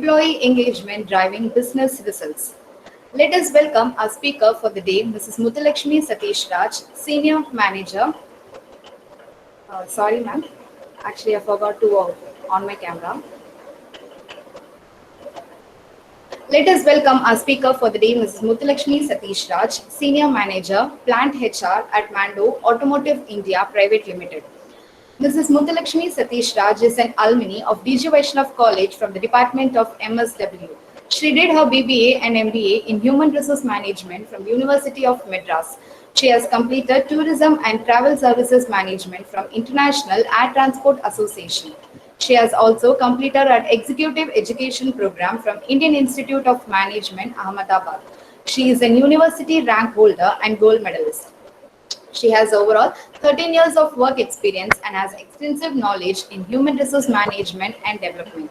employee engagement driving business results. Let us welcome our speaker for the day, Mrs. Muthulakshmi Satish Raj, Senior Manager. Sorry, ma'am. Actually, I forgot to on my camera. Let us welcome our speaker for the day, Mrs. Muthulakshmi Satish Raj, Senior Manager, Plant HR at Mando Automotive India Private Limited. Mrs. Muthulakshmi Satish Raj is an alumni of DG Vaishnav College from the Department of MSW. She did her BBA and MBA in Human Resource Management from University of Madras. She has completed Tourism and Travel Services Management from International Air Transport Association. She has also completed an Executive Education Program from Indian Institute of Management, Ahmedabad. She is a university rank holder and gold medalist. She has overall 13 years of work experience and has extensive knowledge in human resource management and development.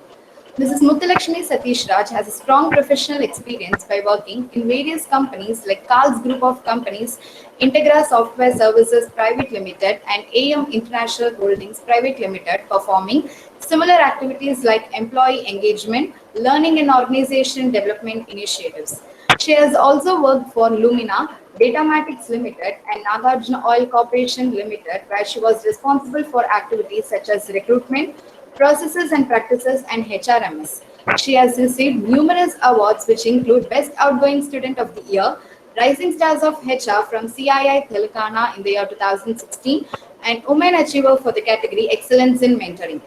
Mrs. Muthulakshmi Satish Raj has a strong professional experience by working in various companies like Carl's Group of Companies, Integra Software Services Private Limited, and AM International Holdings Private Limited, performing similar activities like employee engagement, learning and organization development initiatives. She has also worked for Lumina, Datamatics Limited, and Nagarjuna Oil Corporation Limited, where she was responsible for activities such as recruitment, processes and practices, and HRMS. She has received numerous awards, which include Best Outgoing Student of the Year, Rising Stars of HR from CII Telangana in the year 2016, and Women Achiever for the category Excellence in Mentoring.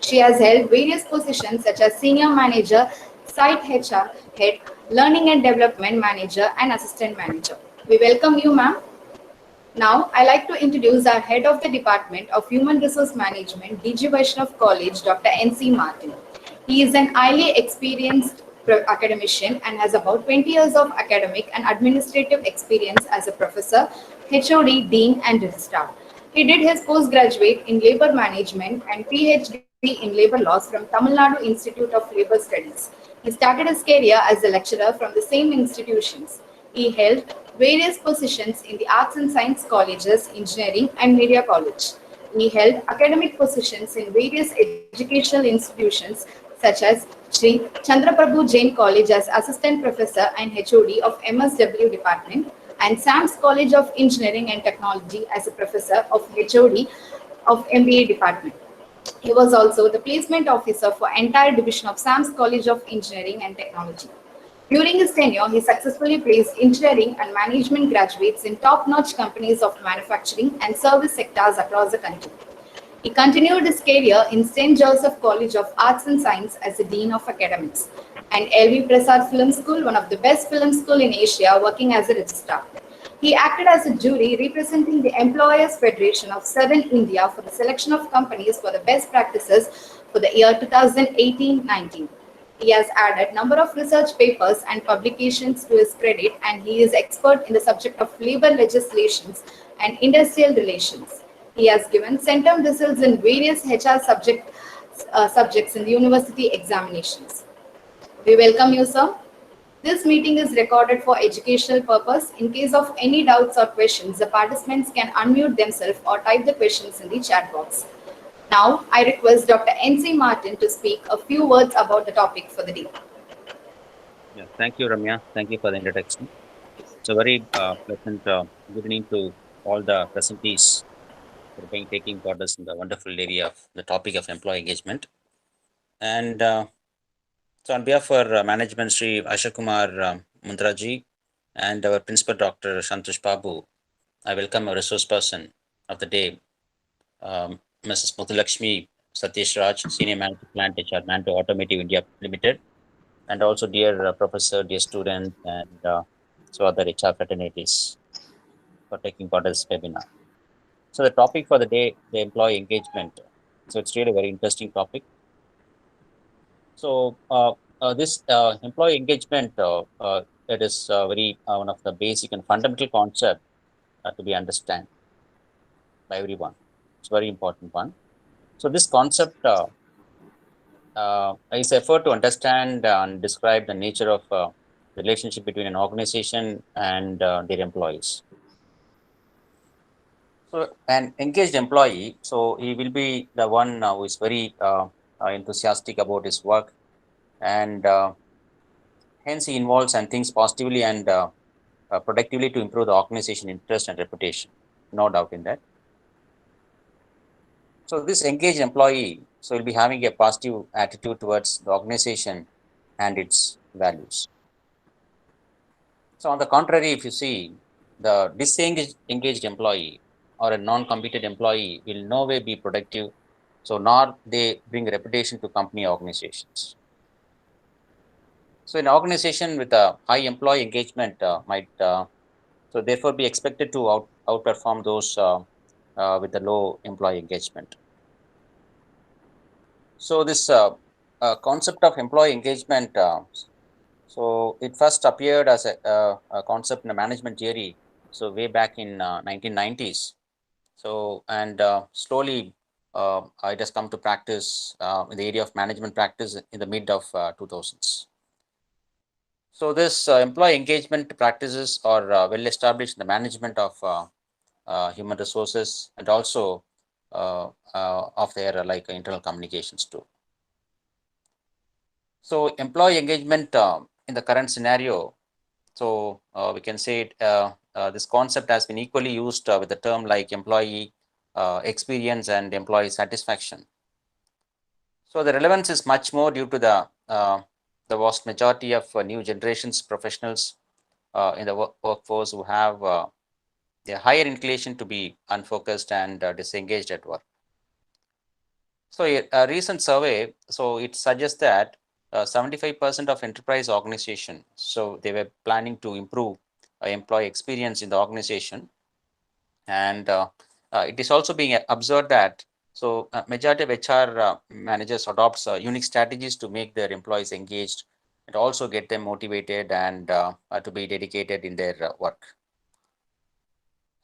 She has held various positions such as Senior Manager, Site HR Head, Learning and Development Manager, and Assistant Manager. We welcome you, ma'am. Now, I like to introduce our Head of the Department of Human Resource Management, DG Vaishnav College, Dr. N.C. Martin. He is an highly experienced academician and has about 20 years of academic and administrative experience as a professor, HOD, Dean, and Registrar. He did his postgraduate in labor management and PhD in labor laws from Tamil Nadu Institute of Labor Studies. He started his career as a lecturer from the same institutions. He held various positions in the Arts and Science Colleges, Engineering, and Media College. He held academic positions in various educational institutions such as Sri Chandraprabhu Jain College as Assistant Professor and HOD of MSW Department, and SAMS College of Engineering and Technology as a Professor of HOD of MBA Department. He was also the placement officer for entire division of SAMS College of Engineering and Technology. During his tenure, he successfully placed engineering and management graduates in top-notch companies of manufacturing and service sectors across the country. He continued his career in St. Joseph College of Arts and Science as the Dean of Academics, and LV Prasad Film School, one of the best film schools in Asia, working as a registrar. He acted as a jury representing the Employers Federation of Southern India for the selection of companies for the best practices for the year 2018-19. He has added number of research papers and publications to his credit, and he is expert in the subject of labor legislations and industrial relations. He has given centum results in various HR subjects in the university examinations. We welcome you, sir. This meeting is recorded for educational purpose. In case of any doubts or questions, the participants can unmute themselves or type the questions in the chat box. Now, I request Dr. N.C. Martin to speak a few words about the topic for the day. Yeah, thank you, Ramya. Thank you for the introduction. It's a very pleasant good evening to all the presentees for taking part in the wonderful area of the topic of employee engagement. And so, on behalf of our management, Sri Ashok Kumar Mundraji and our principal, Dr. Santosh Babu, I welcome our resource person of the day, Mrs. Muthulakshmi Satish Raj, Senior Manager Plant HR, Mando Automotive India Limited, and also dear professor, dear student, and so other HR fraternities for taking part in this webinar. So the topic for the day, the employee engagement. So it's really a very interesting topic. So this employee engagement, it is very one of the basic and fundamental concept to be understood by everyone. It's a very important one. So this concept is effort to understand and describe the nature of relationship between an organization and their employees. So an engaged employee, so he will be the one who is very enthusiastic about his work, and hence he involves and thinks positively and productively to improve the organization interest and reputation. No doubt in that. So this engaged employee, so will be having a positive attitude towards the organization and its values. So on the contrary, if you see the disengaged employee or a non-competent employee will no way be productive. So nor they bring reputation to company organizations. So an organization with a high employee engagement might so therefore be expected to outperform those with the low employee engagement. So this concept of employee engagement, so it first appeared as a concept in the management theory. So way back in 1990s. So and slowly it has come to practice in the area of management practice in the mid of 2000s. So this employee engagement practices are well established in the management of human resources and also of their like internal communications too. So employee engagement in the current scenario, so we can say this concept has been equally used with the term like employee experience and employee satisfaction. So the relevance is much more due to the vast majority of new generations professionals in the workforce who have a higher inclination to be unfocused and disengaged at work. So a recent survey, so it suggests that 75% of enterprise organization, so they were planning to improve employee experience in the organization, and it is also being observed that so majority of HR managers adopts unique strategies to make their employees engaged and also get them motivated and to be dedicated in their work.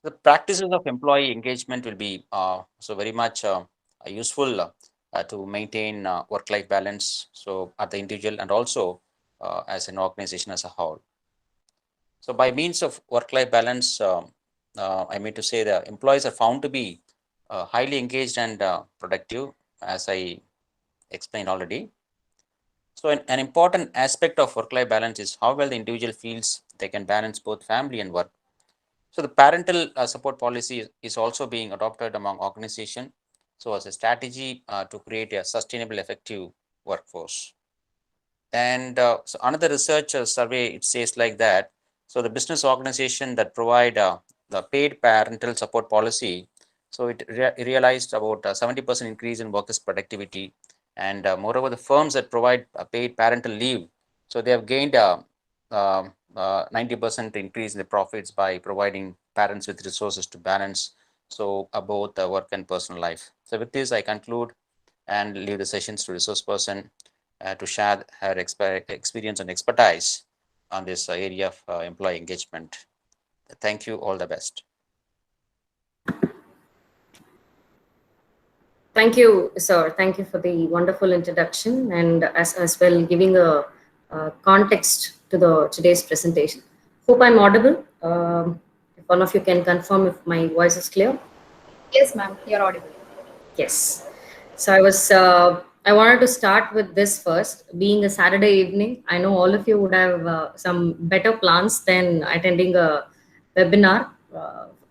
The practices of employee engagement will be so very much useful to maintain work-life balance. So at the individual and also as an organization as a whole. So by means of work-life balance, I mean to say the employees are found to be highly engaged and productive, as I explained already. So an important aspect of work-life balance is how well the individual feels they can balance both family and work. So the parental support policy is also being adopted among organization. So as a strategy to create a sustainable, effective workforce. And so another research survey, it says like that. So the business organization that provide the paid parental support policy, so it realized about 70% increase in workers' productivity. And moreover, the firms that provide paid parental leave, so they have gained 90% increase in the profits by providing parents with resources to balance so both work and personal life. So with this, I conclude and leave the sessions to resource person to share her experience and expertise on this area of employee engagement. Thank you. All the best. Thank you, sir. Thank you for the wonderful introduction and as well giving a context to the today's presentation. Hope I'm audible. If one of you can confirm if my voice is clear. Yes, ma'am, you're audible. Yes. So I wanted to start with this first. Being a Saturday evening, I know all of you would have some better plans than attending a webinar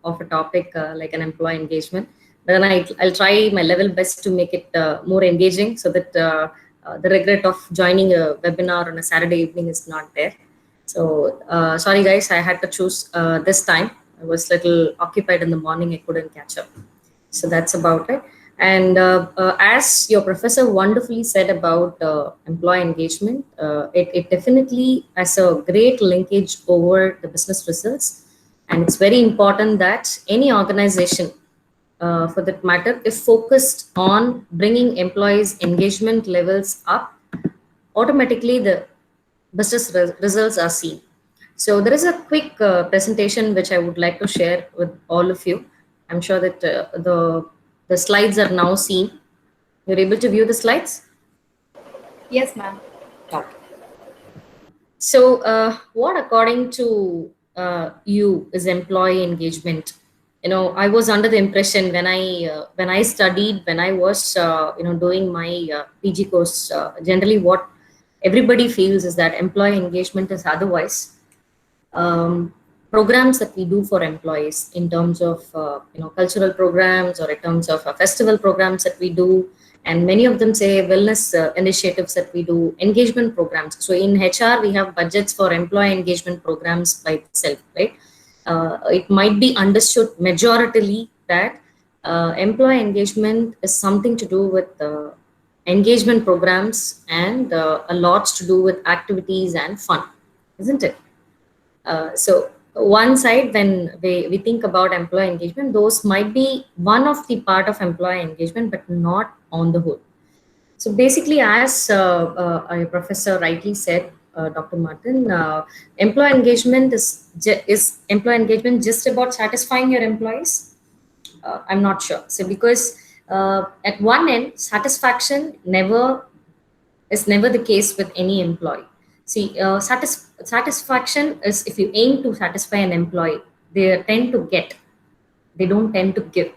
of a topic like an employee engagement. But then I'll try my level best to make it more engaging so that the regret of joining a webinar on a Saturday evening is not there. So sorry guys, I had to choose this time. I was a little occupied in the morning. I couldn't catch up. So that's about it. And as your professor wonderfully said about employee engagement, it definitely has a great linkage over the business results. And it's very important that any organization, for that matter, if focused on bringing employees' engagement levels up, automatically the business results are seen. So there is a quick presentation which I would like to share with all of you. I'm sure that the slides are now seen. You're able to view the slides? Yes, ma'am. Okay. So what according to you is employee engagement? You know, I was under the impression when I studied, when I was doing my PG course, generally what everybody feels is that employee engagement is otherwise. Programs that we do for employees in terms of cultural programs, or in terms of festival programs that we do, and many of them say wellness initiatives that we do, engagement programs. So in HR we have budgets for employee engagement programs by itself, right? It might be understood majoritarily that employee engagement is something to do with engagement programs, and a lot to do with activities and fun, isn't it? So one side, when we think about employee engagement, those might be one of the part of employee engagement, but not on the whole. So basically, as a professor rightly said, Dr. Martin, employee engagement is employee engagement just about satisfying your employees? I'm not sure. So because at one end, satisfaction is never the case with any employee. See, satisfaction is if you aim to satisfy an employee, they tend to get, they don't tend to give.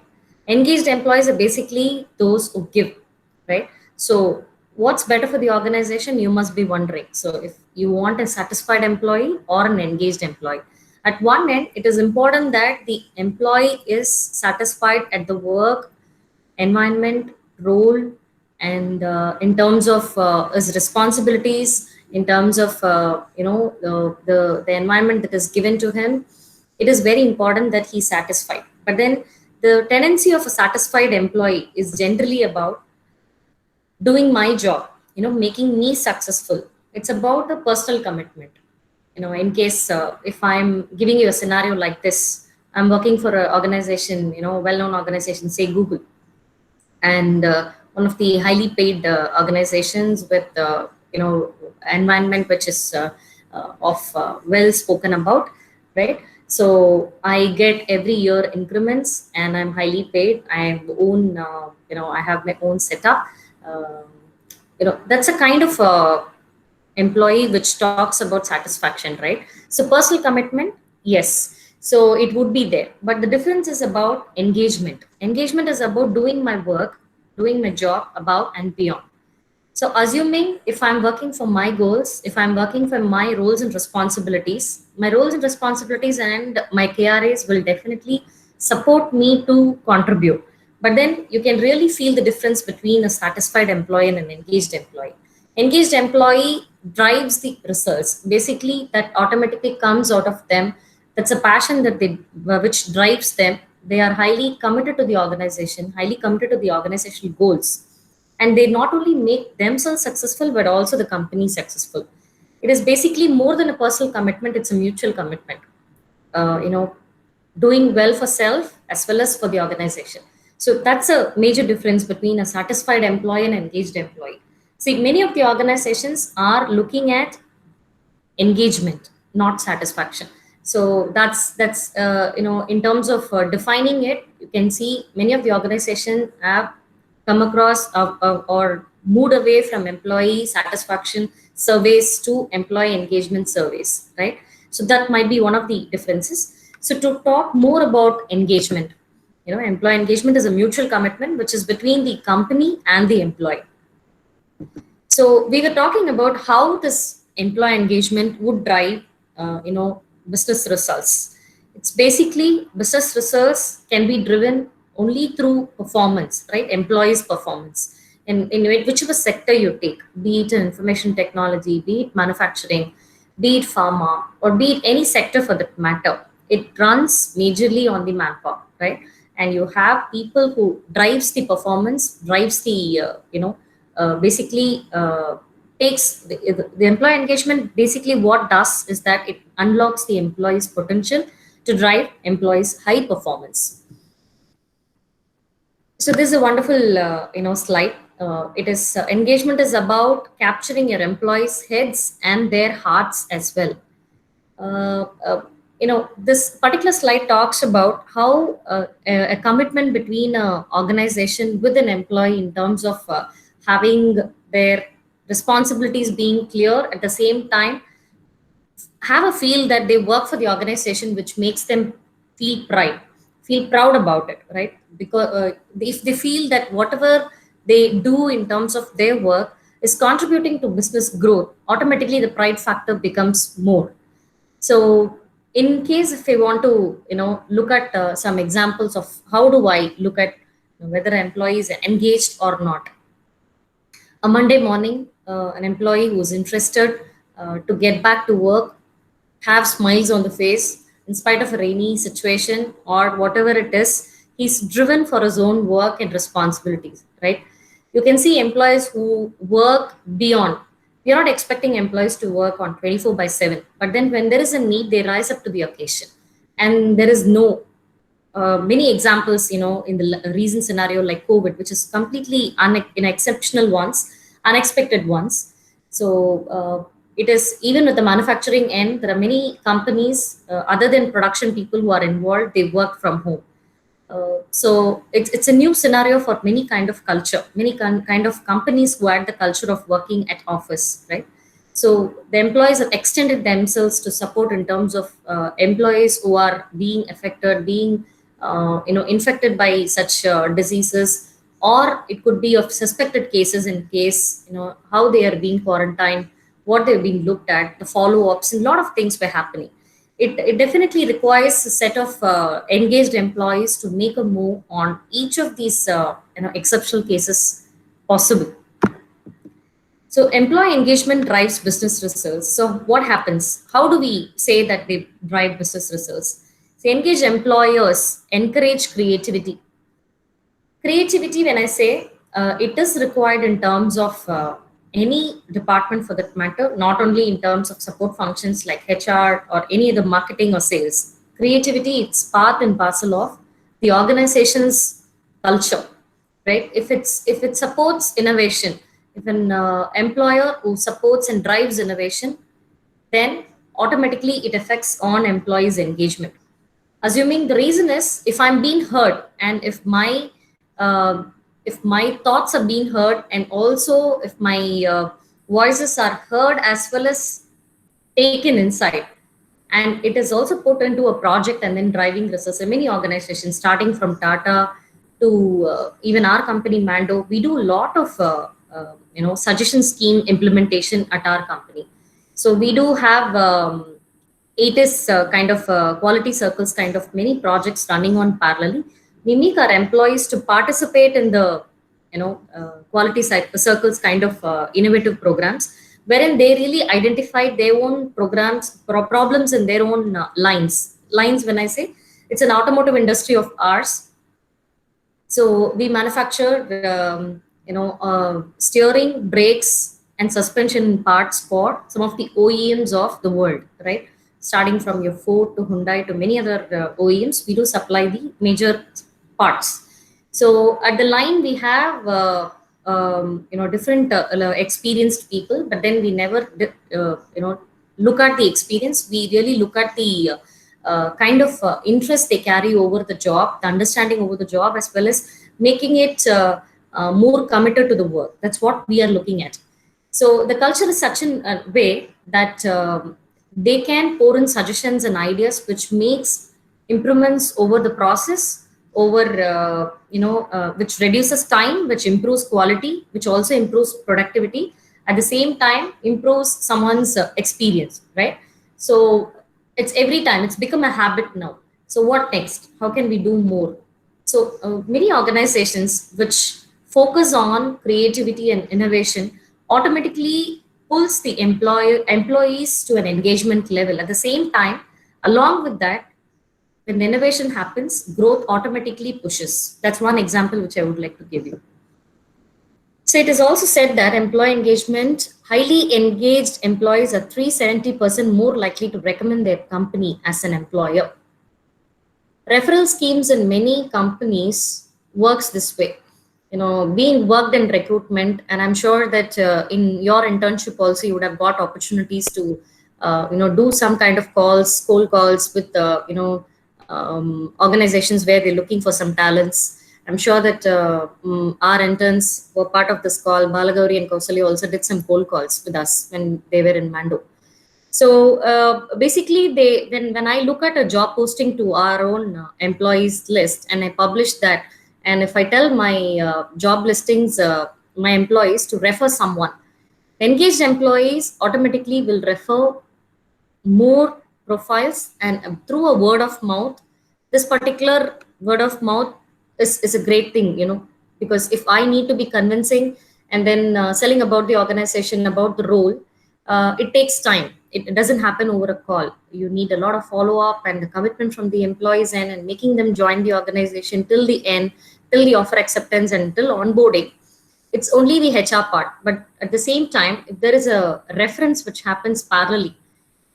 Engaged employees are basically those who give, right? So what's better for the organization, you must be wondering. So if you want a satisfied employee or an engaged employee, at one end, it is important that the employee is satisfied at the work environment, role, and in terms of his responsibilities, in terms of the environment that is given to him. It is very important that he's satisfied. But then the tendency of a satisfied employee is generally about doing my job, making me successful. It's about a personal commitment. In case if I'm giving you a scenario like this, I'm working for an organization, well-known organization, say Google, and one of the highly paid organizations with environment which is well spoken about, right? So I get every year increments, and I'm highly paid. I own I have my own setup. That's a kind of employee which talks about satisfaction, right? So personal commitment, yes, so it would be there, but the difference is about engagement. Engagement is about doing my work, doing my job above and beyond. So assuming if I'm working for my goals, if I'm working for my roles and responsibilities, and my KRAs will definitely support me to contribute. But then you can really feel the difference between a satisfied employee and an engaged employee. Engaged employee drives the results. Basically, that automatically comes out of them. That's a passion that which drives them. They are highly committed to the organization, highly committed to the organizational goals. And they not only make themselves successful, but also the company successful. It is basically more than a personal commitment, it's a mutual commitment. Doing well for self as well as for the organization. So that's a major difference between a satisfied employee and an engaged employee. See, many of the organizations are looking at engagement, not satisfaction. So that's in terms of defining it, you can see many of the organizations have come across or moved away from employee satisfaction surveys to employee engagement surveys, right? So that might be one of the differences. So to talk more about engagement, employee engagement is a mutual commitment which is between the company and the employee. So we were talking about how this employee engagement would drive, business results. It's basically business results can be driven only through performance, right? Employees' performance. In whichever sector you take, be it information technology, be it manufacturing, be it pharma, or be it any sector for that matter, it runs majorly on the manpower, right? And you have people who drives the performance, drives the, basically takes the employee engagement. Basically what does is that it unlocks the employee's potential to drive employees' high performance. So this is a wonderful slide. It is engagement is about capturing your employees' heads and their hearts as well. This particular slide talks about how a commitment between an organization with an employee in terms of having their responsibilities being clear, at the same time have a feel that they work for the organization, which makes them feel proud about it, right? Because if they feel that whatever they do in terms of their work, is contributing to business growth, automatically the pride factor becomes more. So in case if we want to, look at some examples of how do I look at whether an employee is engaged or not. A Monday morning, an employee who is interested to get back to work, have smiles on the face in spite of a rainy situation or whatever it is, he's driven for his own work and responsibilities, right? You can see employees who work beyond. We are not expecting employees to work on 24 by 7, but then when there is a need, they rise up to the occasion. And there is no many examples, in the recent scenario like COVID, which is completely exceptional ones, unexpected ones. So it is even with the manufacturing end, there are many companies other than production people who are involved. They work from home. So it's a new scenario for many kind of culture, many kind of companies who had the culture of working at office, right? So the employees have extended themselves to support in terms of employees who are being affected, being infected by such diseases, or it could be of suspected cases in case, how they are being quarantined, what they're being looked at, the follow-ups, and a lot of things were happening. It definitely requires a set of engaged employees to make a move on each of these exceptional cases possible. So employee engagement drives business results. So what happens? How do we say that they drive business results? So engaged employers encourage creativity. Creativity, when I say, it is required in terms of any department for that matter, not only in terms of support functions like HR or any other marketing or sales. Creativity, it's part and parcel of the organization's culture, right? If it supports innovation, if an employer who supports and drives innovation, then automatically it affects on employees' engagement. Assuming the reason is if I'm being heard and if my thoughts are being heard, and also if my voices are heard as well as taken inside, and it is also put into a project and then driving results. In many organizations, starting from Tata to even our company Mando, we do a lot of suggestion scheme implementation at our company. So we do have it is kind of quality circles, kind of many projects running on parallelly. We make our employees to participate in the quality circles kind of innovative programs, wherein they really identify their own problems in their own lines. When I say, it's an automotive industry of ours. So we manufacture steering, brakes, and suspension parts for some of the OEMs of the world, right? Starting from your Ford to Hyundai to many other OEMs, we do supply the major parts. So at the line, we have different experienced people, but then we never look at the experience. We really look at the kind of interest they carry over the job, the understanding over the job, as well as making it more committed to the work. That's what we are looking at. So the culture is such a way that they can pour in suggestions and ideas, which makes improvements over the process, over which reduces time, which improves quality, which also improves productivity. At the same time, improves someone's experience, right? So it's every time, it's become a habit now. So what next? How can we do more? So many organizations which focus on creativity and innovation automatically pulls the employees to an engagement level. At the same time, along with that, when innovation happens, growth automatically pushes. That's one example which I would like to give you. So it is also said that employee engagement, highly engaged employees are 370% more likely to recommend their company as an employer. Referral schemes in many companies works this way. Being worked in recruitment, and I'm sure that in your internship also you would have got opportunities to do some kind of cold calls with organizations where they're looking for some talents. I'm sure that our interns were part of this call. Balagauri and Kausalya also did some cold calls with us when they were in Mando. So basically, when I look at a job posting to our own employees list and I publish that, and if I tell my job listings, my employees to refer someone, Engaged employees automatically will refer more profiles, and through a word of mouth, this particular word of mouth is a great thing, because if I need to be convincing and then selling about the organization, about the role, it takes time. It doesn't happen over a call. You need a lot of follow up and the commitment from the employees and making them join the organization till the end, till the offer acceptance and till onboarding. It's only the HR part, but at the same time, if there is a reference which happens parallelly,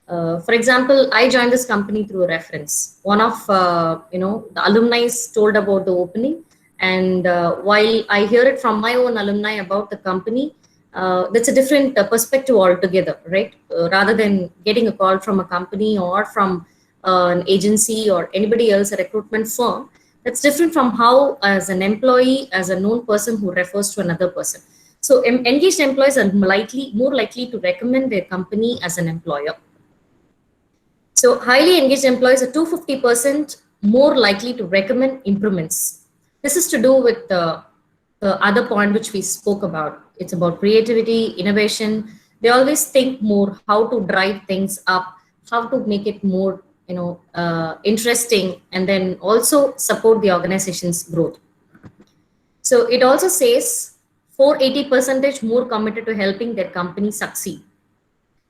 for example, I joined this company through a reference. One of the alumni told about the opening, and while I hear it from my own alumni about the company, that's a different perspective altogether, right? Rather than getting a call from a company or from an agency or anybody else, a recruitment firm, that's different from how, as an employee, as a known person who refers to another person. So engaged employees are more likely to recommend their company as an employer. So highly engaged employees are 250% more likely to recommend improvements. This is to do with the other point which we spoke about. It's about creativity, innovation. They always think more how to drive things up, how to make it more interesting, and then also support the organization's growth. So it also says 480% more committed to helping their company succeed.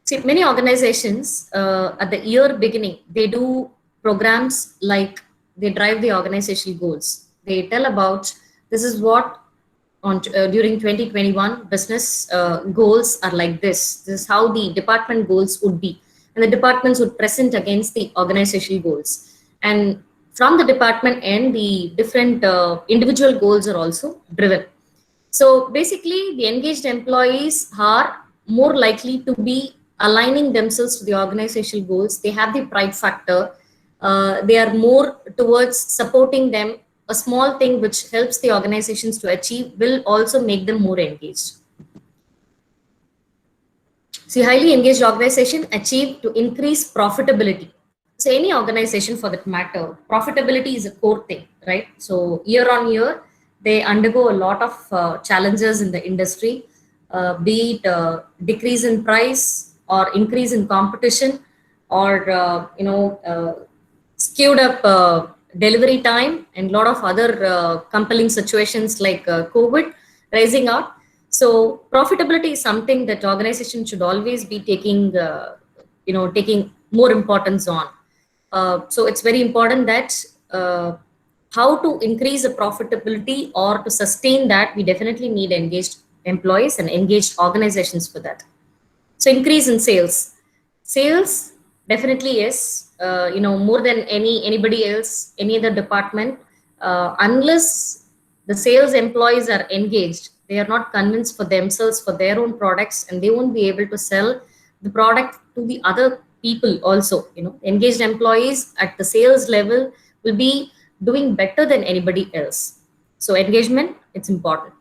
See, many organizations at the year beginning, they do programs like they drive the organizational goals. They tell about this is what during 2021 business goals are like this. This is how the department goals would be. And the departments would present against the organizational goals. And from the department end, the different individual goals are also driven. So basically, the engaged employees are more likely to be aligning themselves to the organizational goals. They have the pride factor. They are more towards supporting them. A small thing which helps the organizations to achieve will also make them more engaged. See, highly engaged organization achieve to increase profitability. So any organization for that matter, profitability is a core thing, right? So year on year, they undergo a lot of challenges in the industry, be it decrease in price or increase in competition, or skewed up delivery time, and a lot of other compelling situations like COVID rising out. So profitability is something that organizations should always be taking more importance on. So it's very important that how to increase the profitability or to sustain that, we definitely need engaged employees and engaged organizations for that. So increase in sales. Sales definitely is, more than anybody else, any other department, unless the sales employees are engaged, they are not convinced for themselves, for their own products, and they won't be able to sell the product to the other people also. Engaged employees at the sales level will be doing better than anybody else. So engagement, it's important.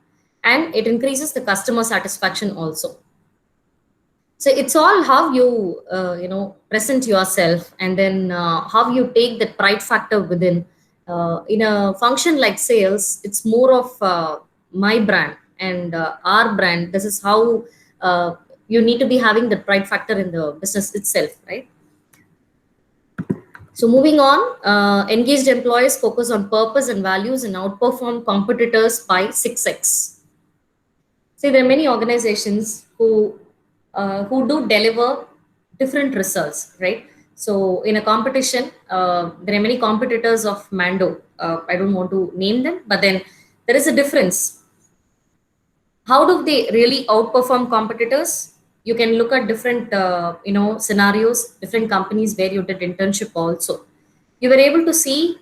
And it increases the customer satisfaction also. So it's all how you, present yourself, and then how you take that pride factor within. In a function like sales, it's more of my brand and our brand. This is how you need to be having the pride factor in the business itself, right? So moving on, engaged employees focus on purpose and values and outperform competitors by 6x. See, there are many organizations who do deliver different results, right? So in a competition, there are many competitors of Mando. I don't want to name them, but then there is a difference. How do they really outperform competitors? You can look at different, scenarios, different companies where you did internship also. You were able to see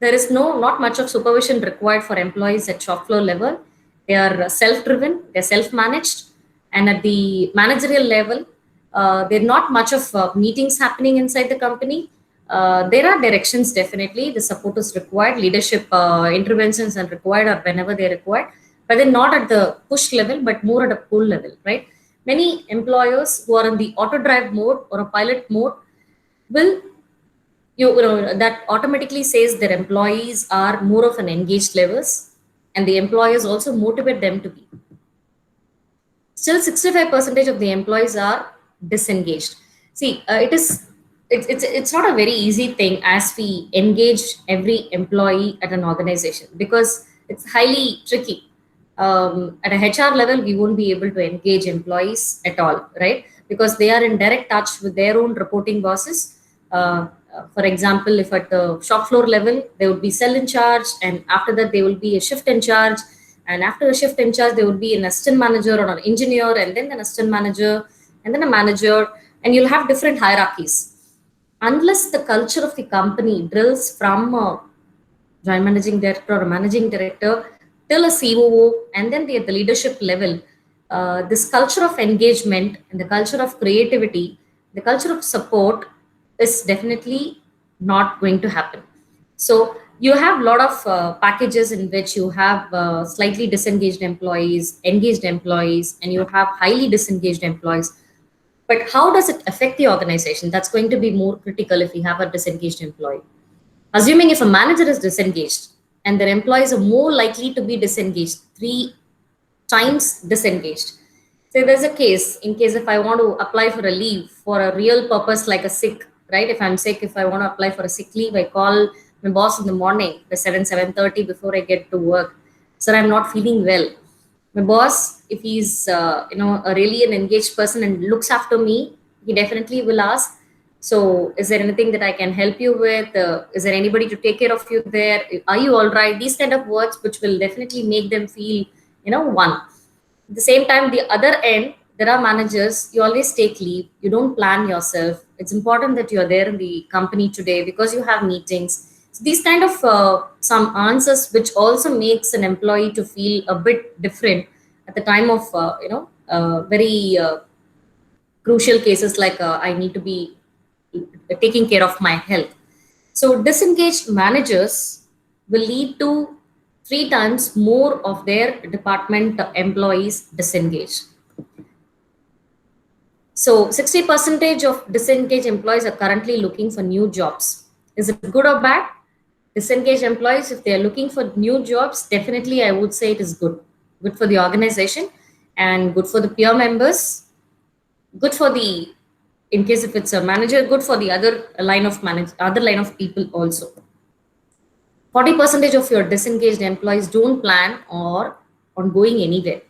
there is not much of supervision required for employees at shop floor level. They are self-driven, they're self-managed, and at the managerial level, there are not much of meetings happening inside the company. There are directions, definitely. The support is required, leadership interventions are required, or whenever they're required, but then not at the push level, but more at a pull level, right? Many employers who are in the auto drive mode or a pilot mode will, that automatically says their employees are more of an engaged levels, and the employers also motivate them to be. still 65% of the employees are disengaged. See, it's not a very easy thing as we engage every employee at an organization, because it's highly tricky. At a HR level, we won't be able to engage employees at all, right? Because they are in direct touch with their own reporting bosses. For example, if at the shop floor level, they would be cell in charge, and after that, they will be a shift in charge. And after a shift in charge, there would be an assistant manager or an engineer, and then an assistant manager, and then a manager, and you'll have different hierarchies. Unless the culture of the company drills from a joint managing director or a managing director till a COO, and then at the leadership level, this culture of engagement and the culture of creativity, the culture of support is definitely not going to happen. So you have a lot of packages in which you have slightly disengaged employees, engaged employees, and you have highly disengaged employees. But how does it affect the organization? That's going to be more critical if you have a disengaged employee. Assuming if a manager is disengaged and their employees are more likely to be disengaged, 3 times disengaged. So there's a case, in case if I want to apply for a leave for a real purpose like a sick, right? If I'm sick, if I want to apply for a sick leave, I call my boss in the morning by 7:30 before I get to work. Sir, I'm not feeling well. My boss, if he's a really an engaged person and looks after me, he definitely will ask, so is there anything that I can help you with? Is there anybody to take care of you there? Are you all right? These kind of words which will definitely make them feel, one. At the same time, the other end, there are managers, you always take leave, you don't plan yourself. It's important that you're there in the company today because you have meetings. So these kind of some answers which also makes an employee to feel a bit different at the time of, very crucial cases like I need to be taking care of my health. So disengaged managers will lead to 3 times more of their department employees disengaged. So 60% of disengaged employees are currently looking for new jobs. Is it good or bad? Disengaged employees, if they are looking for new jobs, definitely I would say it is good. Good for the organization and good for the peer members, good for the, in case if it's a manager, good for the other line of people also. 40% of your disengaged employees don't plan or on going anywhere.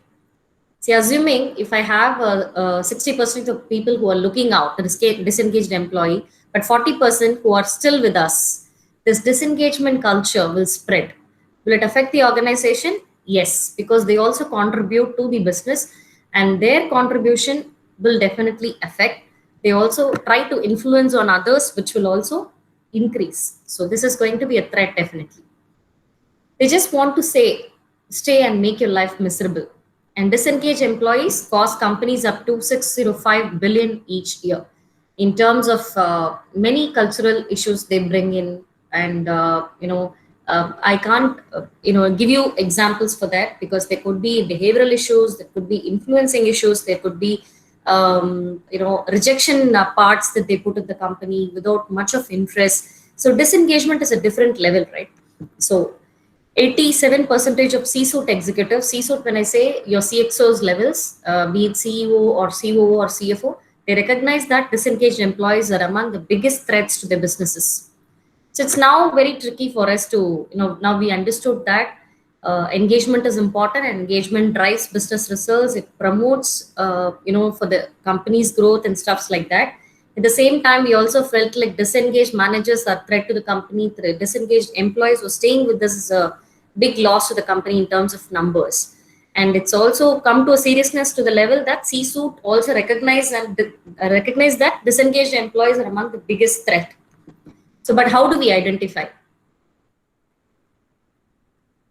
See, assuming if I have 60% of people who are looking out, the disengaged employee, but 40% who are still with us, this disengagement culture will spread. Will it affect the organization? Yes, because they also contribute to the business and their contribution will definitely affect. They also try to influence on others, which will also increase. So this is going to be a threat, definitely. They just want to stay and make your life miserable. And disengaged employees cost companies up to 605 billion each year in terms of many cultural issues they bring in. And, I can't, give you examples for that because there could be behavioral issues, there could be influencing issues, there could be, rejection parts that they put in the company without much of interest. So disengagement is a different level, right? So 87% of C-suite executives, C-suite when I say your CXO's levels, be it CEO or COO or CFO, they recognize that disengaged employees are among the biggest threats to their businesses. So it's now very tricky for us to, now we understood that engagement is important and engagement drives business results. It promotes, for the company's growth and stuffs like that. At the same time, we also felt like disengaged managers are a threat to the company. Disengaged employees were staying with us is a big loss to the company in terms of numbers. And it's also come to a seriousness to the level that C-suite also recognize that disengaged employees are among the biggest threat. So, but how do we identify?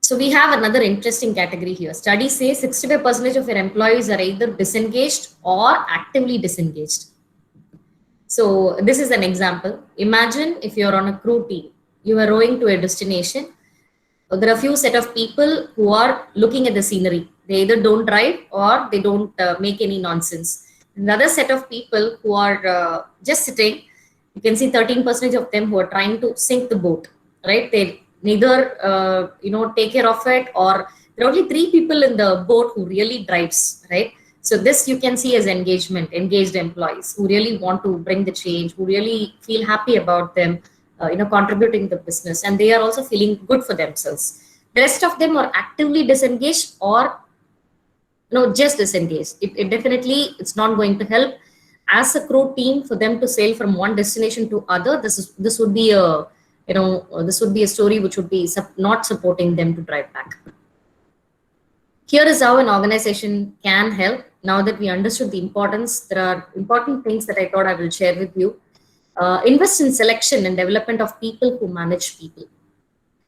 So we have another interesting category here. Studies say 65% of your employees are either disengaged or actively disengaged. So this is an example. Imagine if you're on a crew team, you are rowing to a destination. There are a few set of people who are looking at the scenery. They either don't drive or they don't make any nonsense. Another set of people who are just sitting. You can see 13% of them who are trying to sink the boat, right? They neither, take care of it, or there are only 3 people in the boat who really drives, right? So this you can see as engagement, engaged employees who really want to bring the change, who really feel happy about them, contributing to the business, and they are also feeling good for themselves. The rest of them are actively disengaged or just disengaged. It definitely, it's not going to help as a crew team for them to sail from one destination to other. This would be a this would be a story which would be not supporting them to drive back. Here is how an organization can help. Now that we understood the importance, there are important things that I thought I will share with you. Invest in selection and development of people who manage people.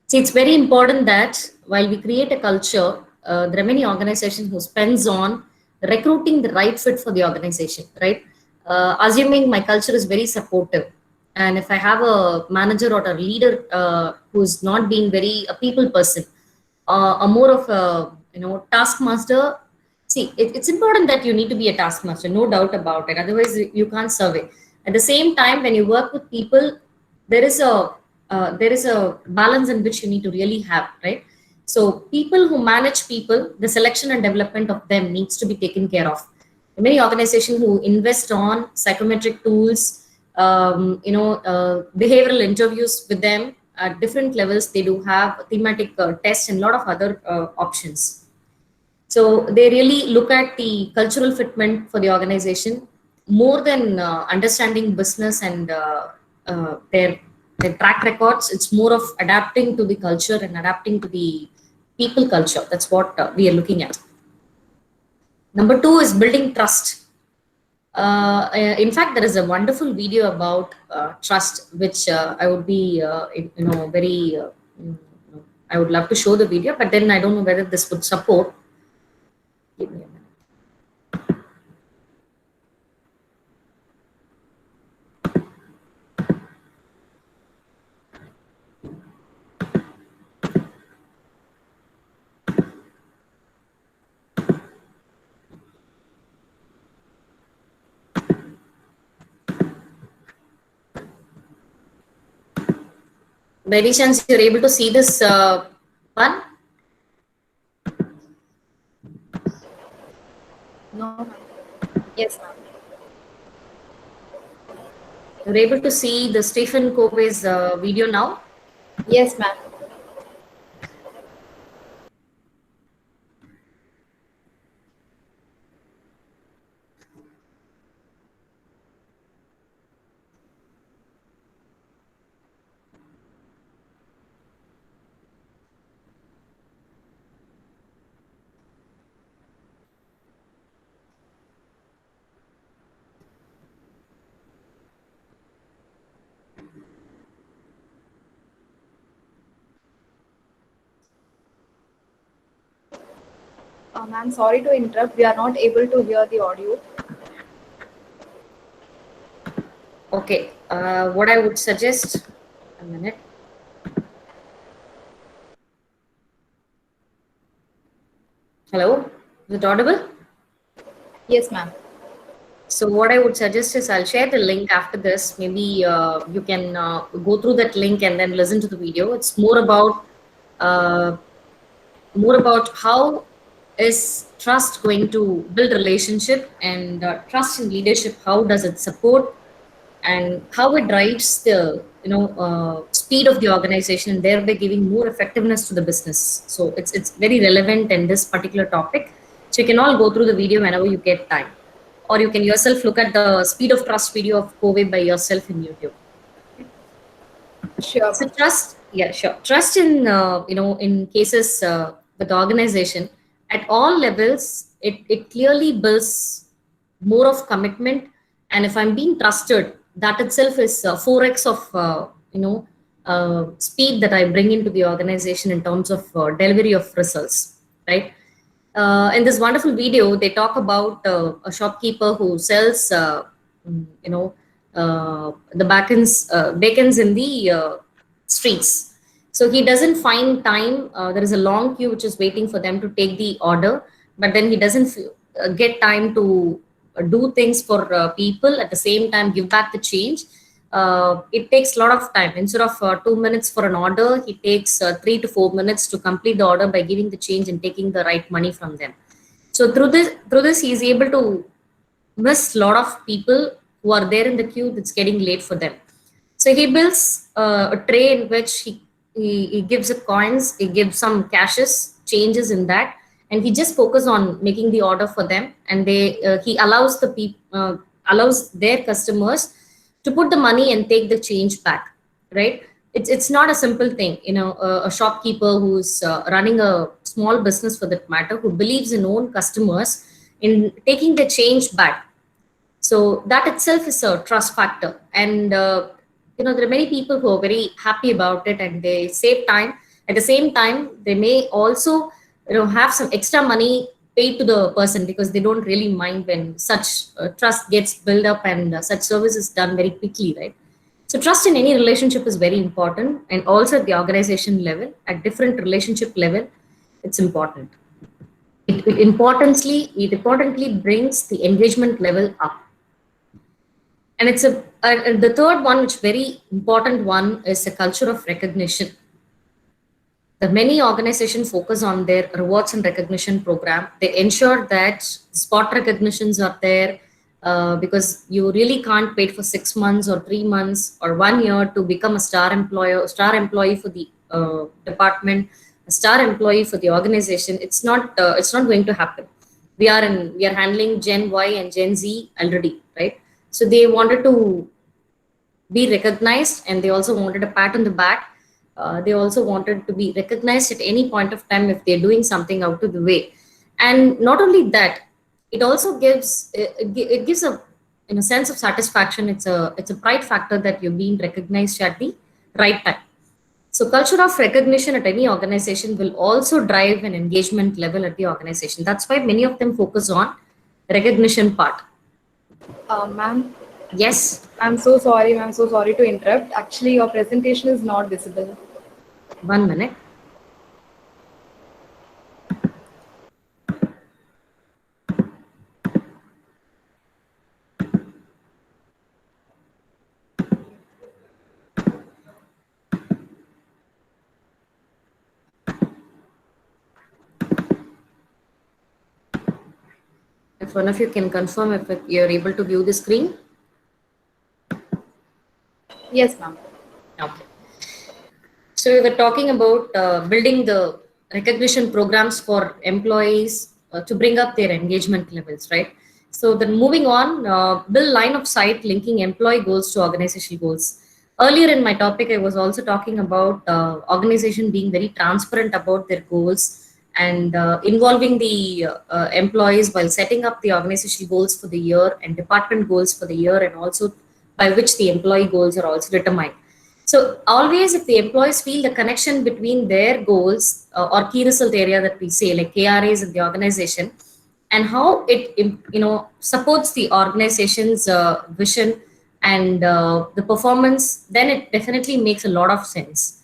See, it's very important that while we create a culture, there are many organizations who spends on recruiting the right fit for the organization, right? Assuming my culture is very supportive, and if I have a manager or a leader who's not being very a people person, or more of a taskmaster. See, it's important that you need to be a taskmaster, no doubt about it. Otherwise, you can't survey. At the same time, when you work with people, there is a balance in which you need to really have, right? So people who manage people, the selection and development of them needs to be taken care of. Many organizations who invest on psychometric tools, behavioral interviews with them at different levels. They do have thematic tests and a lot of other options. So they really look at the cultural fitment for the organization more than understanding business and their track records. It's more of adapting to the culture and adapting to the people culture. That's what we are looking at. Number 2 is building trust. In fact, there is a wonderful video about trust, which I would be, very, I would love to show the video, but then I don't know whether this would support. Give me a minute. By any chance you're able to see this one? No. Yes, ma'am. You're able to see the Stephen Covey's video now? Yes, ma'am. Ma'am, sorry to interrupt. We are not able to hear the audio. Okay. What I would suggest, a minute. Hello, is it audible? Yes, ma'am. So what I would suggest is I'll share the link after this. Maybe you can go through that link and then listen to the video. It's more about how is trust going to build relationship, and trust in leadership. How does it support, and how it drives the speed of the organization, and thereby giving more effectiveness to the business. So it's very relevant in this particular topic. So you can all go through the video whenever you get time, or you can yourself look at the Speed of Trust video of Covey by yourself in YouTube. Sure. So trust, yeah, sure. Trust in in cases with the organization at all levels, it clearly builds more of commitment. And if I'm being trusted, that itself is 4x of speed that I bring into the organization in terms of delivery of results, right? In this wonderful video, they talk about a shopkeeper who sells, the bacons in the streets. So he doesn't find time. There is a long queue which is waiting for them to take the order, but then he doesn't get time to do things for people. At the same time, give back the change. It takes a lot of time. Instead of 2 minutes for an order, he takes 3 to 4 minutes to complete the order by giving the change and taking the right money from them. So through this, he is able to miss a lot of people who are there in the queue that's getting late for them. So he builds a tray in which he gives it coins, he gives some cashes, changes in that, and he just focus on making the order for them. And he allows allows their customers to put the money and take the change back, right? It's not a simple thing, a shopkeeper who's running a small business for that matter, who believes in own customers in taking the change back. So that itself is a trust factor. And there are many people who are very happy about it and they save time. At the same time, they may also have some extra money paid to the person, because they don't really mind when such trust gets built up and such service is done very quickly, right? So trust in any relationship is very important, and also at the organization level, at different relationship level, it's important. It importantly brings the engagement level up. And the third one, which very important one, is a culture of recognition. The many organizations focus on their rewards and recognition program. They ensure that spot recognitions are there, because you really can't wait for 6 months or 3 months or 1 year to become a star employee for the department, a star employee for the organization. It's not going to happen. We are handling Gen Y and Gen Z already, right? So they wanted to be recognized, and they also wanted a pat on the back. They also wanted to be recognized at any point of time if they're doing something out of the way. And not only that, it also gives a sense of satisfaction. It's a pride factor that you're being recognized at the right time. So culture of recognition at any organization will also drive an engagement level at the organization. That's why many of them focus on recognition part. Ma'am, Yes. I'm so sorry, ma'am. So sorry to interrupt. Actually, your presentation is not visible. 1 minute. If one of you can confirm if you're able to view the screen. Yes, ma'am. Okay. So we were talking about building the recognition programs for employees to bring up their engagement levels, right? So then moving on, build line of sight linking employee goals to organizational goals. Earlier in my topic, I was also talking about organization being very transparent about their goals and involving the employees while setting up the organizational goals for the year and department goals for the year, and also by which the employee goals are also determined. So always, if the employees feel the connection between their goals or key result area that we say, like KRAs in the organization, and how it supports the organization's vision and the performance, then it definitely makes a lot of sense.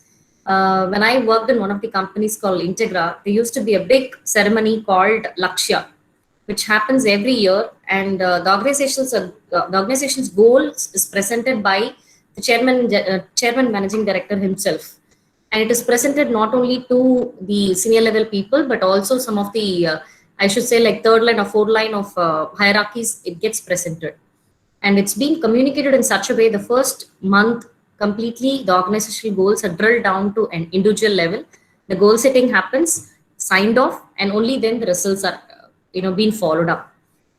When I worked in one of the companies called Integra, there used to be a big ceremony called Lakshya, which happens every year, and the organization's goals is presented by the chairman managing director himself, and it is presented not only to the senior level people but also some of the I should say like third line or fourth line of hierarchies. It gets presented, and it's being communicated in such a way the first month completely the organizational goals are drilled down to an individual level. The goal setting happens, signed off, and only then the results are being followed up.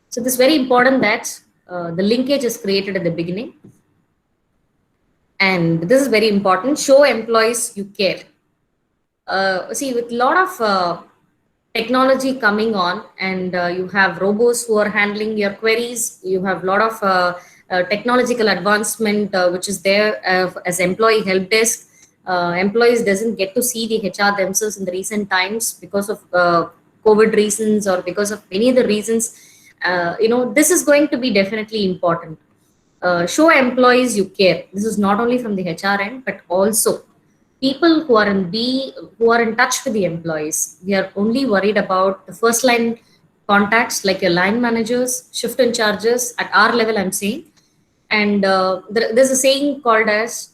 So this is very important that the linkage is created at the beginning. And this is very important. Show employees you care. See, with a lot of technology coming on, and you have robots who are handling your queries, you have a lot of technological advancement which is there as employee help desk. Employees doesn't get to see the HR themselves in the recent times because of COVID reasons or because of many other reasons. This is going to be definitely important. Show employees you care. This is not only from the HR end, but also people who are in touch with the employees. We are only worried about the first line contacts, like your line managers, shift in charges at our level, I'm saying. And there's a saying called as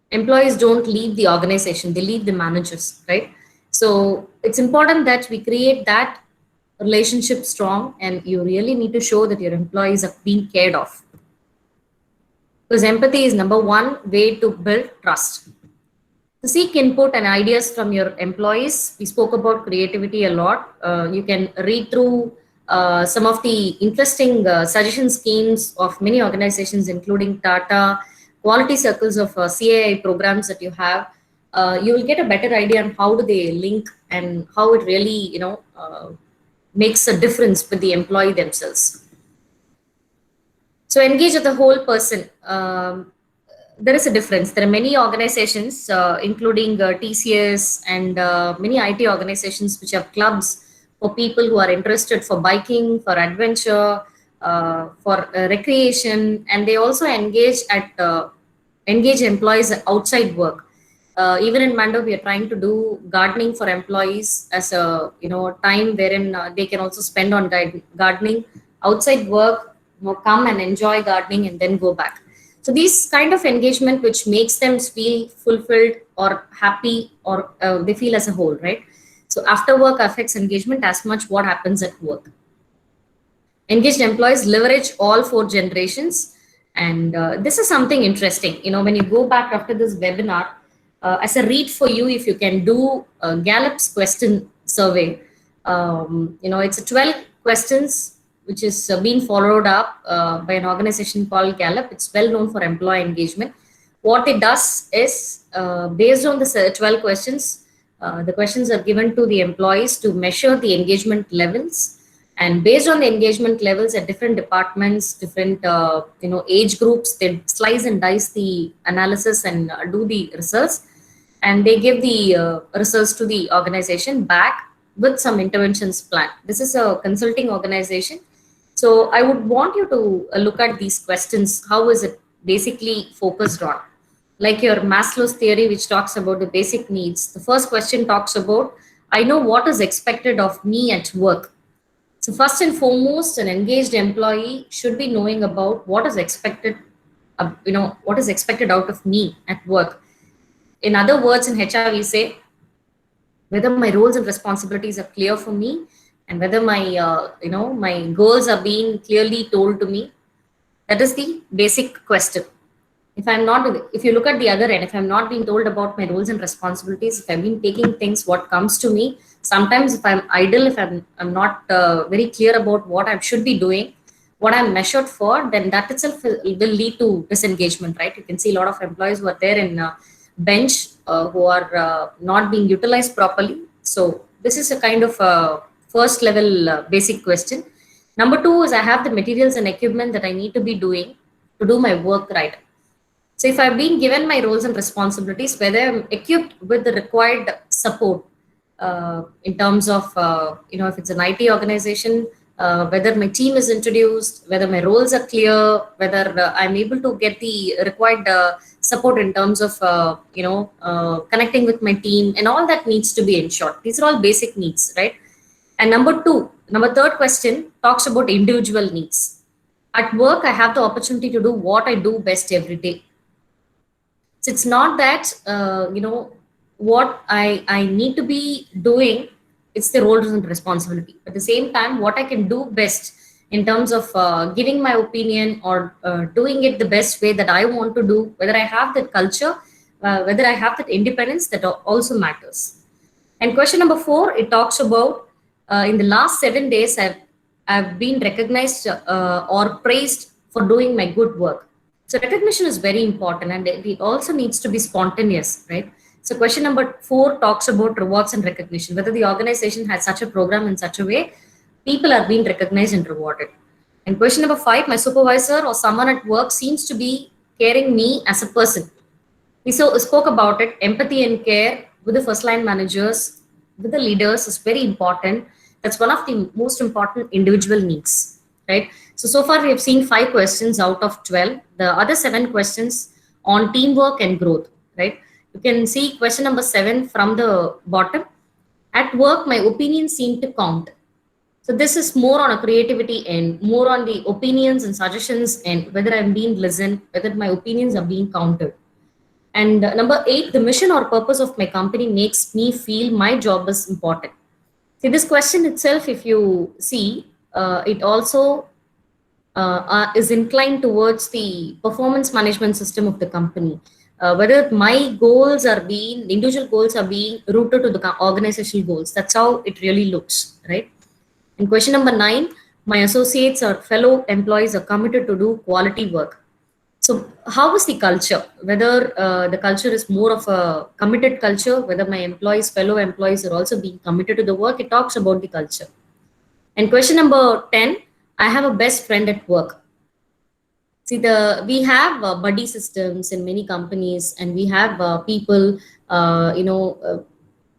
employees don't leave the organization, they leave the managers, right? So it's important that we create that relationship strong, and you really need to show that your employees are being cared of. Because empathy is number one way to build trust. To seek input and ideas from your employees, we spoke about creativity a lot. You can read through some of the interesting suggestion schemes of many organizations, including Tata, quality circles of CAI programs that you have. You will get a better idea on how do they link and how it really, makes a difference with the employee themselves. So engage with the whole person. There is a difference. There are many organizations, including TCS and many IT organizations, which have clubs for people who are interested for biking, for adventure, for recreation, and they also engage employees outside work. Even in Mando, we are trying to do gardening for employees as a time wherein they can also spend on gardening outside work, come and enjoy gardening and then go back. So these kind of engagement which makes them feel fulfilled or happy, or they feel as a whole, right? So after work affects engagement as much what happens at work. Engaged employees leverage all 4 generations, and this is something interesting. When you go back after this webinar, as a read for you, if you can do Gallup's question survey, it's a 12 questions which is being followed up by an organization called Gallup. It's well known for employee engagement. What it does is, based on the 12 questions, the questions are given to the employees to measure the engagement levels. And based on the engagement levels at different departments, different age groups, they slice and dice the analysis and do the results. And they give the results to the organization back with some interventions plan. This is a consulting organization. So I would want you to look at these questions. How is it basically focused on? Like your Maslow's theory, which talks about the basic needs. The first question talks about, I know what is expected of me at work. So first and foremost, an engaged employee should be knowing about what is expected, what is expected out of me at work. In other words, in HR, we say whether my roles and responsibilities are clear for me, and whether my my goals are being clearly told to me. That is the basic question. If you look at the other end, if I'm not being told about my roles and responsibilities, if I've been taking things what comes to me, sometimes if I'm idle, if I'm not very clear about what I should be doing, what I'm measured for, then that itself will lead to disengagement, right? You can see a lot of employees who are there in bench who are not being utilized properly. So this is a kind of first level basic question. Number 2 is, I have the materials and equipment that I need to be doing to do my work right. So if I've been given my roles and responsibilities, whether I'm equipped with the required support in terms of, if it's an IT organization, whether my team is introduced, whether my roles are clear, whether I'm able to get the required support in terms of, connecting with my team, and all that needs to be ensured. These are all basic needs, right? And number 3rd question talks about individual needs. At work, I have the opportunity to do what I do best every day. So it's not that, what I need to be doing, it's the roles and responsibility. At the same time, what I can do best in terms of giving my opinion or doing it the best way that I want to do, whether I have that culture, whether I have that independence, that also matters. And question number 4, it talks about in the last 7 days, I've been recognized or praised for doing my good work. So recognition is very important, and it also needs to be spontaneous, right? So question number 4 talks about rewards and recognition, whether the organization has such a program in such a way, people are being recognized and rewarded. And question number 5, my supervisor or someone at work seems to be caring me as a person. We spoke about it. Empathy and care with the first line managers, with the leaders is very important. That's one of the most important individual needs, right? So far we have seen 5 questions out of 12. The other 7 questions on teamwork and growth, right? You can see question number 7 from the bottom. At work, my opinions seem to count. So this is more on a creativity end, more on the opinions and suggestions end, whether I'm being listened, whether my opinions are being counted. And number 8, the mission or purpose of my company makes me feel my job is important. See, this question itself, if you see, it also is inclined towards the performance management system of the company. Whether my goals are being, individual goals are being rooted to the organizational goals. That's how it really looks, right? And question number 9, my associates or fellow employees are committed to do quality work. So, how is the culture? Whether the culture is more of a committed culture, whether my employees, fellow employees are also being committed to the work, it talks about the culture. And question number 10, I have a best friend at work. See, we have buddy systems in many companies, and we have people,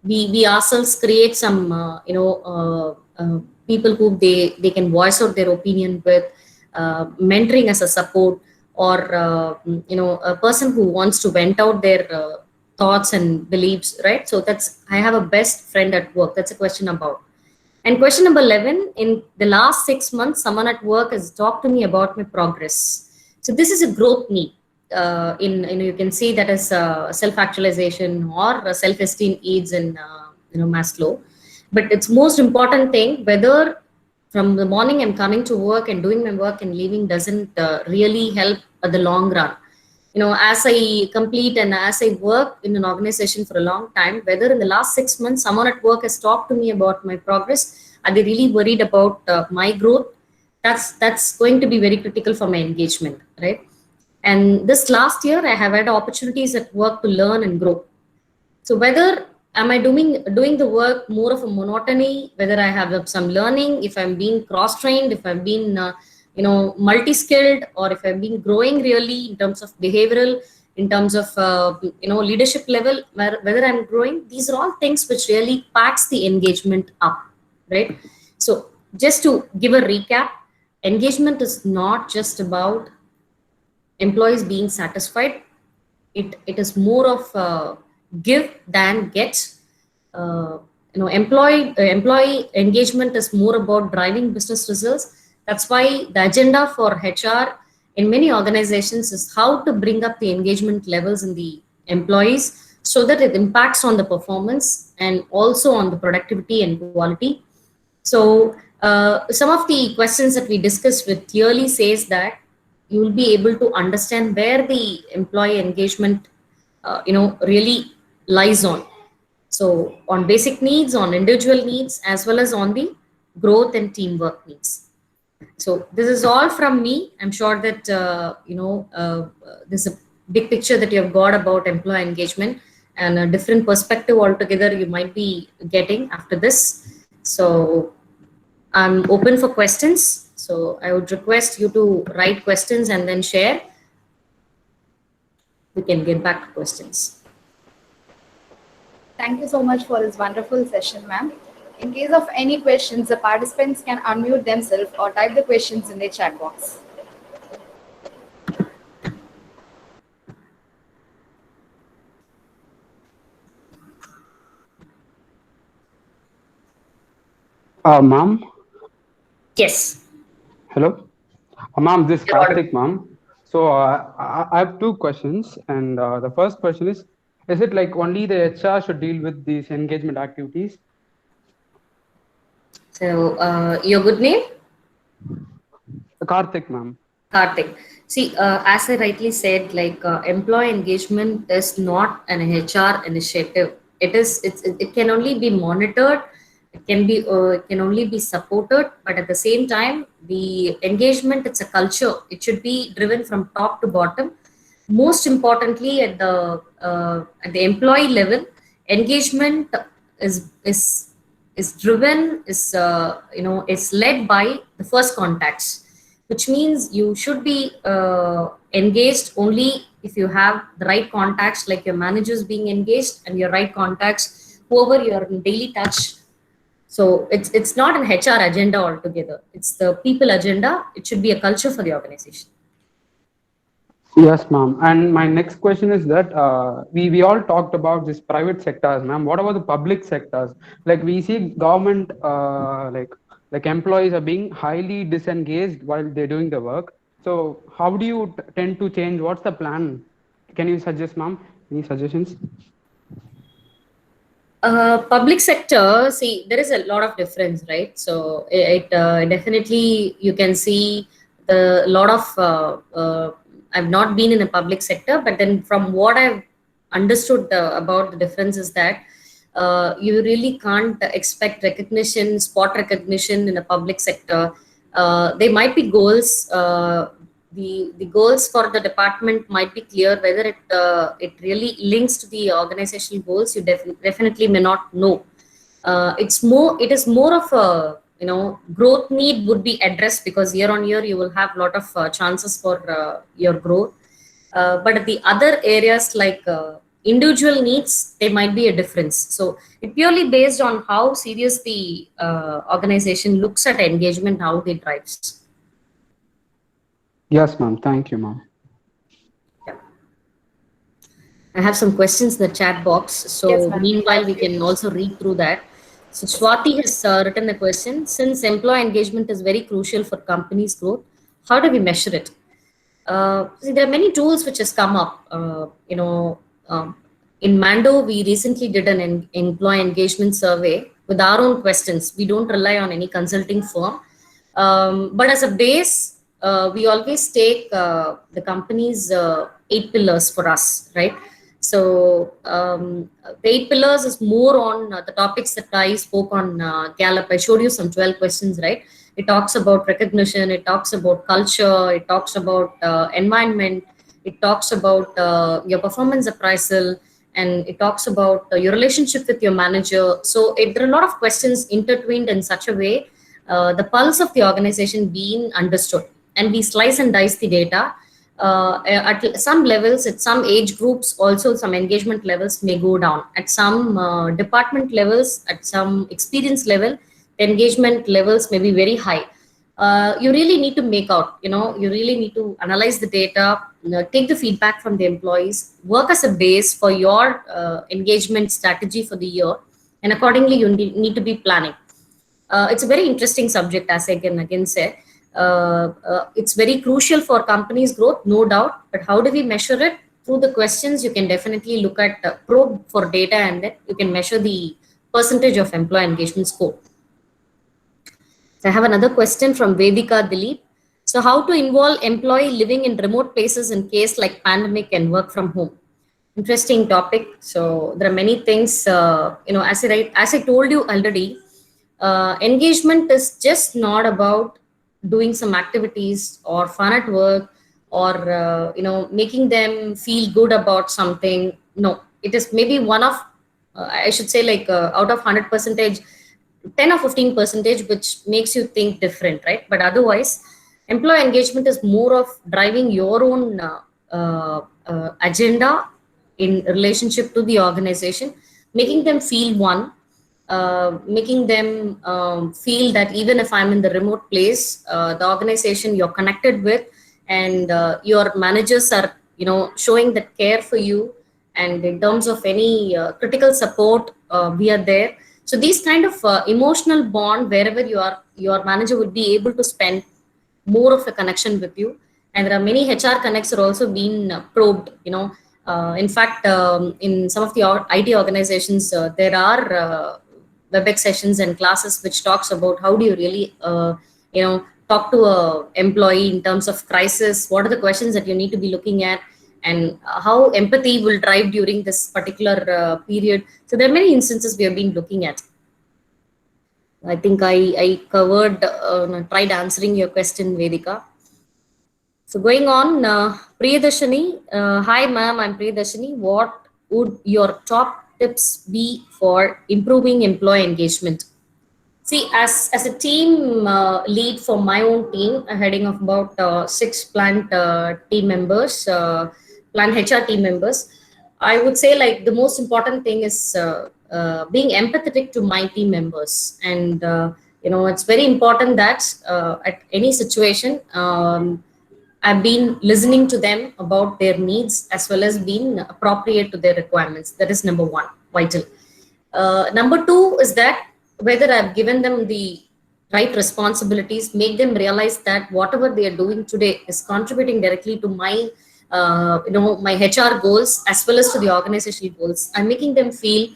we ourselves create some, people who they can voice out their opinion with, mentoring as a support, or a person who wants to vent out their thoughts and beliefs, right? So that's, I have a best friend at work. That's a question about. And question number 11, in the last 6 months, someone at work has talked to me about my progress. So this is a growth need. You can see that as self-actualization or self-esteem needs in Maslow. But it's most important thing, whether from the morning I'm coming to work and doing my work and leaving doesn't really help at the long run. As I complete and as I work in an organization for a long time, whether in the last 6 months someone at work has talked to me about my progress, are they really worried about my growth? That's going to be very critical for my engagement, right? And this last year, I have had opportunities at work to learn and grow. So whether am I doing the work more of a monotony, whether I have some learning, if I'm being cross trained, if I've been multi skilled, or if I've been growing really in terms of behavioral, in terms of leadership level, whether I'm growing, these are all things which really packs the engagement up, right? So just to give a recap, engagement is not just about employees being satisfied. It is more of give than get. Employee engagement is more about driving business results. That's why the agenda for HR in many organizations is how to bring up the engagement levels in the employees so that it impacts on the performance and also on the productivity and quality. So some of the questions that we discussed with clearly says that you will be able to understand where the employee engagement, really lies on. So on basic needs, on individual needs, as well as on the growth and teamwork needs. So this is all from me. I'm sure that this is a big picture that you have got about employee engagement, and a different perspective altogether you might be getting after this. So I'm open for questions. So I would request you to write questions and then share. We can get back to questions. Thank you so much for this wonderful session, ma'am. In case of any questions, the participants can unmute themselves or type the questions in the chat box. Ma'am. Yes. Hello. Ma'am, this is You're audible. Karthik, ma'am. So I have two questions. And the first question is it like only the HR should deal with these engagement activities? So your good name? Karthik, ma'am. Karthik. See, as I rightly said, like employee engagement is not an HR initiative. It can only be monitored. It can only be supported. But at the same time, the engagement, it's a culture. It should be driven from top to bottom. Most importantly, at the employee level, engagement is driven, is led by the first contacts, which means you should be engaged only if you have the right contacts, like your managers being engaged and your right contacts, whoever you're in daily touch. So it's not an HR agenda altogether. It's the people agenda. It should be a culture for the organization. Yes, ma'am. And my next question is that we all talked about this private sectors, ma'am. What about the public sectors? Like we see government like employees are being highly disengaged while they're doing the work. So how do you tend to change? What's the plan? Can you suggest, ma'am? Any suggestions? Public sector, see, there is a lot of difference, right? So it definitely, you can see the lot of, I've not been in a public sector, but then from what I've understood about the difference is that you really can't expect recognition, spot recognition in a public sector. There might be goals. The goals for the department might be clear. Whether it really links to the organizational goals, you definitely may not know. It is more of a, growth need would be addressed, because year on year you will have a lot of chances for your growth. But the other areas like individual needs, there might be a difference. So it purely based on how serious the organization looks at engagement, how they drives. Yes, ma'am. Thank you, ma'am. I have some questions in the chat box. So Yes, ma'am. meanwhile, we can also read through that. So Swati has written a question. Since employee engagement is very crucial for companies' growth, how do we measure it? See, there are many tools which has come up. In Mando, we recently did an employee engagement survey with our own questions. We don't rely on any consulting firm. But as a base, we always take the company's 8 pillars for us, right? So the 8 pillars is more on the topics that I spoke on Gallup. I showed you some 12 questions, right? It talks about recognition, it talks about culture, it talks about environment, it talks about your performance appraisal, and it talks about your relationship with your manager. So there are a lot of questions intertwined in such a way, the pulse of the organization being understood. And we slice and dice the data. At some levels, at some age groups, also some engagement levels may go down. At some department levels, at some experience level, engagement levels may be very high. You really need to make out, you really need to analyze the data, take the feedback from the employees, work as a base for your engagement strategy for the year, and accordingly you need to be planning. It's a very interesting subject, as I can again say. It's very crucial for companies' growth, no doubt, but how do we measure it? Through the questions, you can definitely look at probe for data, and then you can measure the percentage of employee engagement score. So I have another question from Vedika Dilip. So how to involve employee living in remote places in case like pandemic and work from home? Interesting topic. So there are many things, as I told you already, engagement is just not about doing some activities or fun at work or, making them feel good about something. No, it is maybe one of, I should say like out of 100%, 10 or 15%, which makes you think different, right? But otherwise, employee engagement is more of driving your own agenda in relationship to the organization, making them feel one, making them feel that even if I'm in the remote place, the organization you're connected with and your managers are, showing that care for you. And in terms of any critical support, we are there. So these kind of emotional bond, wherever you are, your manager would be able to spend more of a connection with you. And there are many HR connects are also being probed, in fact, in some of the IT organizations, there are WebEx sessions and classes which talks about how do you really, talk to a employee in terms of crisis, what are the questions that you need to be looking at, and how empathy will drive during this particular period. So there are many instances we have been looking at. I think I covered, tried answering your question, Vedika. So going on, Priyadashini, hi ma'am, I'm Priyadashini. What would your top tips be for improving employee engagement? See, as a team lead for my own team, heading of about 6 plant team members, plant HR team members, I would say like the most important thing is being empathetic to my team members. And, it's very important that at any situation, I've been listening to them about their needs as well as being appropriate to their requirements. That is number one, vital. Number two is that whether I've given them the right responsibilities, make them realize that whatever they are doing today is contributing directly to my, my HR goals as well as to the organizational goals. I'm making them feel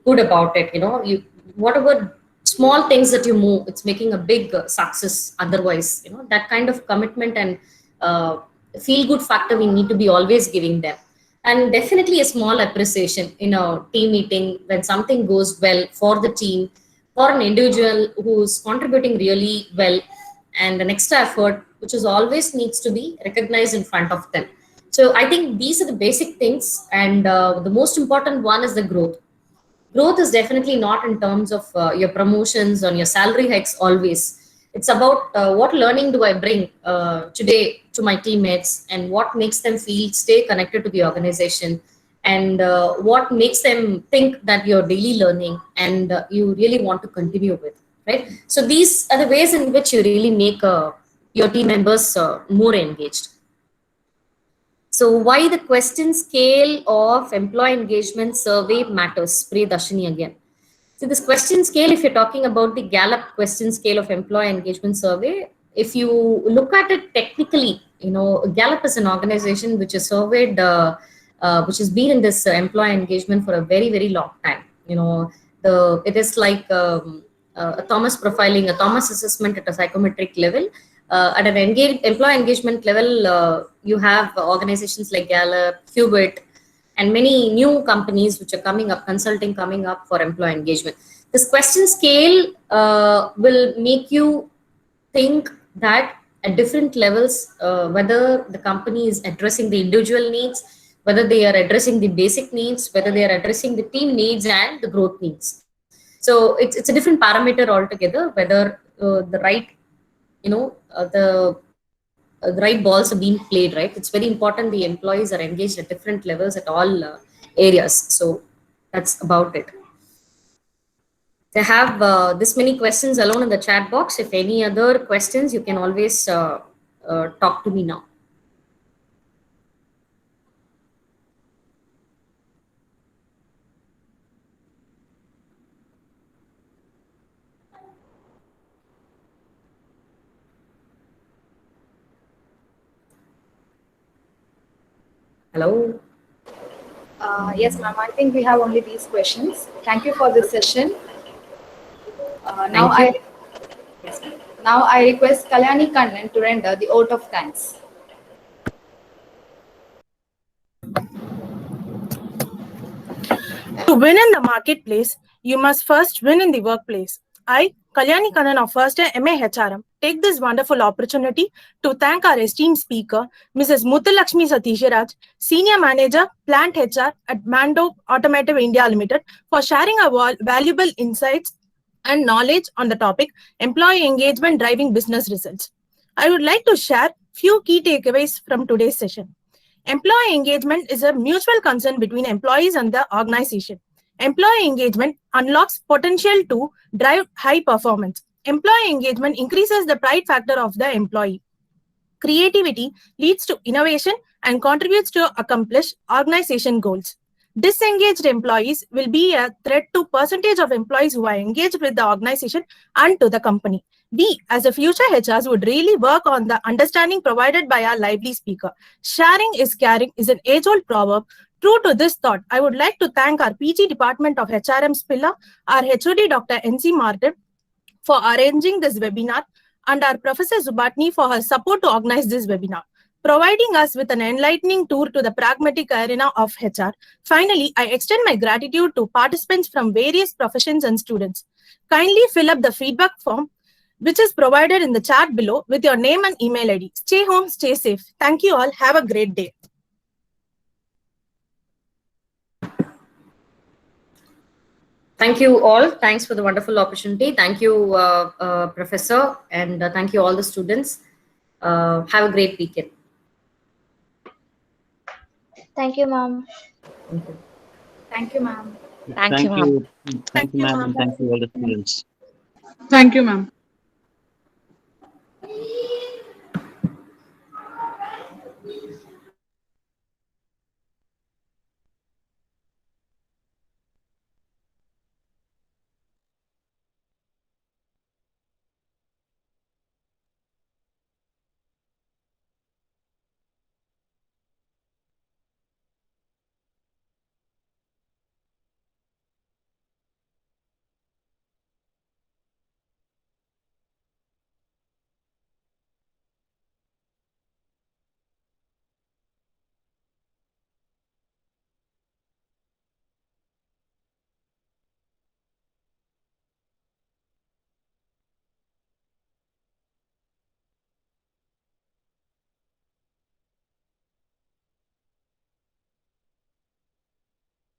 good about it. You whatever small things that you move, it's making a big success. Otherwise, that kind of commitment and uh, feel good factor we need to be always giving them. And definitely a small appreciation in a team meeting when something goes well for the team, for an individual who's contributing really well, and an extra effort which is always needs to be recognized in front of them. So I think these are the basic things, and the most important one is the growth is definitely not in terms of your promotions or your salary hikes always. It's about what learning do I bring today to my teammates, and what makes them feel stay connected to the organization, and what makes them think that you're daily learning and you really want to continue with, right? So these are the ways in which you really make your team members more engaged. So why the question scale of employee engagement survey matters? Priyadashini again. So this question scale, if you're talking about the Gallup question scale of employee engagement survey, if you look at it technically, Gallup is an organization which is surveyed, which has been in this employee engagement for a very, very long time. It is like a Thomas profiling, a Thomas assessment at a psychometric level. At an employee engagement level, you have organizations like Gallup, Qubit, and many new companies which are coming up, consulting coming up for employee engagement. This question scale will make you think that at different levels, whether the company is addressing the individual needs, whether they are addressing the basic needs, whether they are addressing the team needs and the growth needs. So it's a different parameter altogether, whether the right the right balls are being played, right? It's very important the employees are engaged at different levels at all areas. So that's about it. They have this many questions alone in the chat box. If any other questions, you can always talk to me now. Hello. Yes, ma'am. I think we have only these questions. Thank you for this session. Yes, ma'am. Now I request Kalyani Kannan to render the vote of thanks. To win in the marketplace, you must first win in the workplace. I, Kalyani Kannan of First Year MA HRM, take this wonderful opportunity to thank our esteemed speaker, Mrs. Muthulakshmi Sathishiraj, Senior Manager, Plant HR at Mando Automotive India Limited, for sharing our valuable insights and knowledge on the topic employee engagement driving business results. I would like to share few key takeaways from today's session. Employee engagement is a mutual concern between employees and the organization. Employee engagement unlocks potential to drive high performance. Employee engagement increases the pride factor of the employee. Creativity leads to innovation and contributes to accomplish organization goals. Disengaged employees will be a threat to percentage of employees who are engaged with the organization and to the company. We, as a future HRs, would really work on the understanding provided by our lively speaker. Sharing is caring is an age-old proverb. True to this thought, I would like to thank our PG Department of HRM Spilla, our HOD Dr. N.C. Martin for arranging this webinar, and our Professor Zubatni for her support to organize this webinar, providing us with an enlightening tour to the pragmatic arena of HR. Finally, I extend my gratitude to participants from various professions and students. Kindly fill up the feedback form, which is provided in the chat below with your name and email ID. Stay home, stay safe. Thank you all. Have a great day. Thank you all. Thanks for the wonderful opportunity. Thank you, Professor, and thank you all the students. Have a great weekend. Thank you, ma'am. Thank you. Thank you, ma'am. Thank you, ma'am, and thank you all the students. Thank you, ma'am.